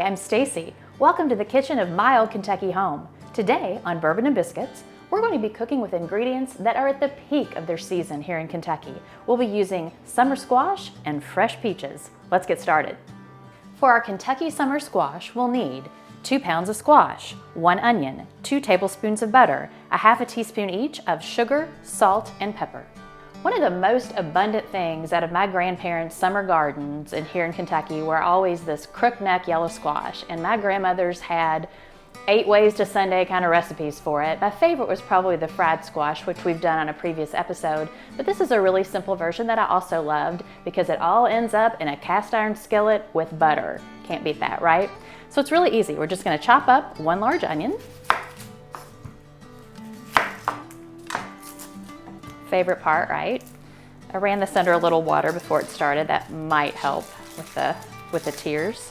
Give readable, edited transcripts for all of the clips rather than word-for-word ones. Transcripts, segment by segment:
I'm Stacy. Welcome to the kitchen of my old Kentucky home. Today on Bourbon and Biscuits, we're going to be cooking with ingredients that are at the peak of their season here in Kentucky. We'll be using summer squash and fresh peaches. Let's get started. For our Kentucky summer squash, we'll need 2 pounds of squash, 1 onion, 2 tablespoons of butter, a half a teaspoon each of sugar, salt, and pepper. One of the most abundant things out of my grandparents' summer gardens here in Kentucky were always this crookneck yellow squash, and my grandmothers had 8 ways to Sunday kind of recipes for it. My favorite was probably the fried squash, which we've done on a previous episode, but this is a really simple version that I also loved because it all ends up in a cast iron skillet with butter. Can't beat that, right? So it's really easy. We're just going to chop up 1 large onion. Favorite part, right? I ran this under a little water before it started. That might help with the tears.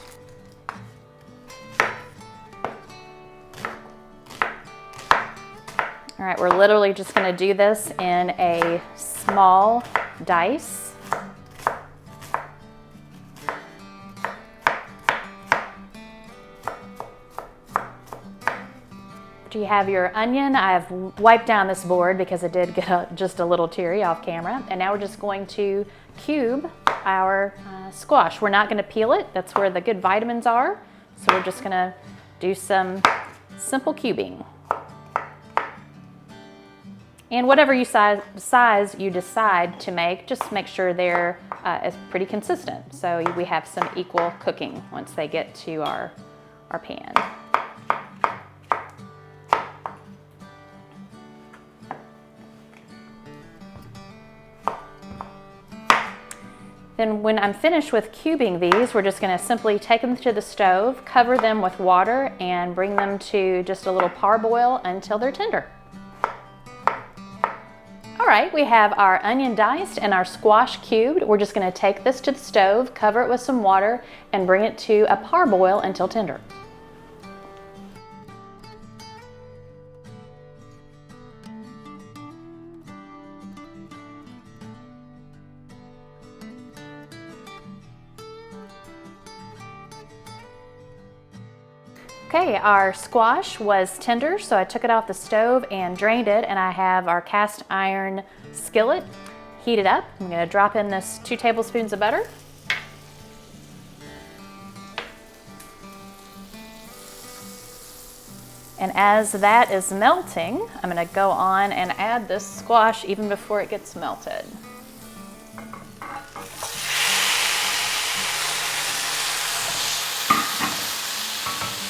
All right, we're literally just going to do this in a small dice. You have your onion. I've wiped down this board because it did get just a little teary off camera. And now we're just going to cube our squash. We're not going to peel it. That's where the good vitamins are. So we're just going to do some simple cubing. And whatever size you decide to make, just make sure they're pretty consistent. So we have some equal cooking once they get to our pan. Then when I'm finished with cubing these, we're just going to simply take them to the stove, cover them with water, and bring them to just a little parboil until they're tender. All right, we have our onion diced and our squash cubed. We're just going to take this to the stove, cover it with some water, and bring it to a parboil until tender. Okay, our squash was tender, so I took it off the stove and drained it, and I have our cast iron skillet heated up. I'm going to drop in this 2 tablespoons of butter. And as that is melting, I'm going to go on and add this squash even before it gets melted.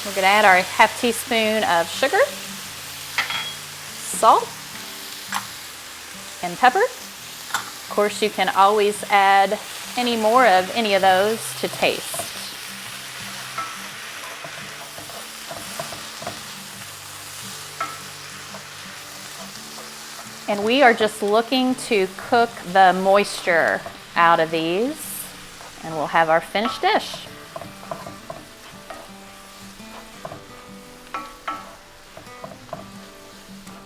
We're going to add our half teaspoon of sugar, salt, and pepper. Of course, you can always add any more of any of those to taste. And we are just looking to cook the moisture out of these, and we'll have our finished dish.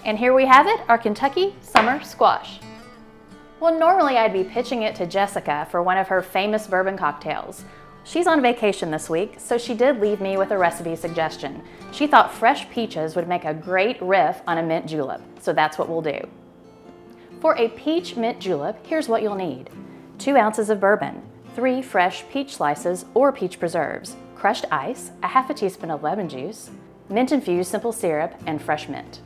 And here we have it, our Kentucky summer squash. Well, normally I'd be pitching it to Jessica for one of her famous bourbon cocktails. She's on vacation this week, so she did leave me with a recipe suggestion. She thought fresh peaches would make a great riff on a mint julep, so that's what we'll do. For a peach mint julep, here's what you'll need. 2 ounces of bourbon, 3 fresh peach slices or peach preserves, crushed ice, a half a teaspoon of lemon juice, mint-infused simple syrup, and fresh mint.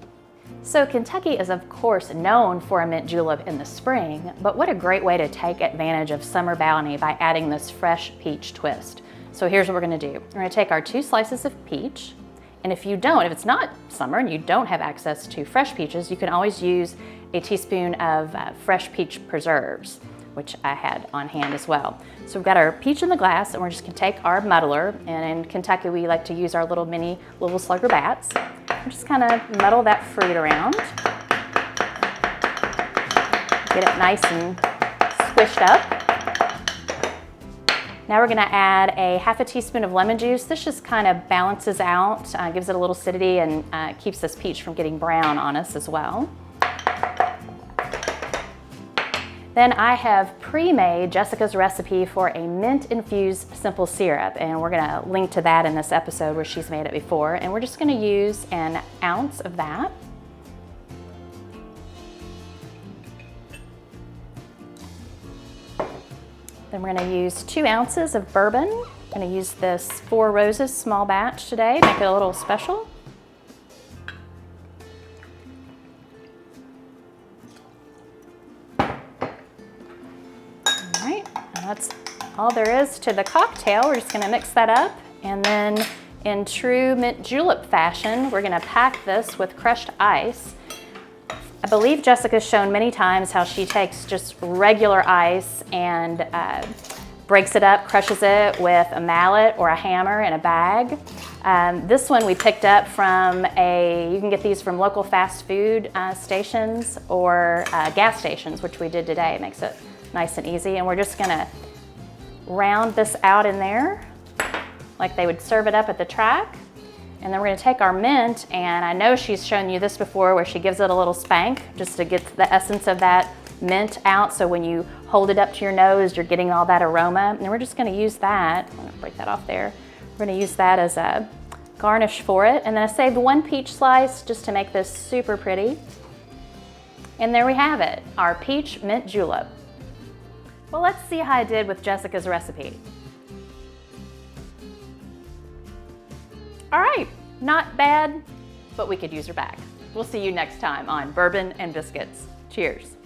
So Kentucky is of course known for a mint julep in the spring, but what a great way to take advantage of summer bounty by adding this fresh peach twist. So here's what we're going to do. We're going to take our 2 slices of peach, and if it's not summer and you don't have access to fresh peaches, you can always use a teaspoon of fresh peach preserves, which I had on hand as well. So we've got our peach in the glass, and we're just going to take our muddler, and in Kentucky we like to use our little slugger bats. Just kind of muddle that fruit around. Get it nice and squished up. Now we're going to add a half a teaspoon of lemon juice. This just kind of balances out, gives it a little acidity, and keeps this peach from getting brown on us as well. Then I have pre-made Jessica's recipe for a mint-infused simple syrup, and we're gonna link to that in this episode where she's made it before. And we're just gonna use an ounce of that. Then we're gonna use 2 ounces of bourbon. I'm gonna use this 4 Roses small batch today, make it a little special. That's all there is to the cocktail. We're just gonna mix that up, and then in true Mint Julep fashion, we're gonna pack this with crushed ice. I believe Jessica's shown many times how she takes just regular ice and breaks it up, crushes it with a mallet or a hammer in a bag. This one we picked up from you can get these from local fast food stations or gas stations, which we did today. It makes it nice and easy. And we're just gonna round this out in there like they would serve it up at the track. And then we're gonna take our mint, and I know she's shown you this before where she gives it a little spank just to get the essence of that mint out, so when you hold it up to your nose, you're getting all that aroma. And we're just gonna use that. I'm gonna break that off there. We're gonna use that as a garnish for it. And then I saved 1 peach slice just to make this super pretty. And there we have it, our peach mint julep. Well, let's see how I did with Jessica's recipe. All right, not bad, but we could use her back. We'll see you next time on Bourbon and Biscuits. Cheers.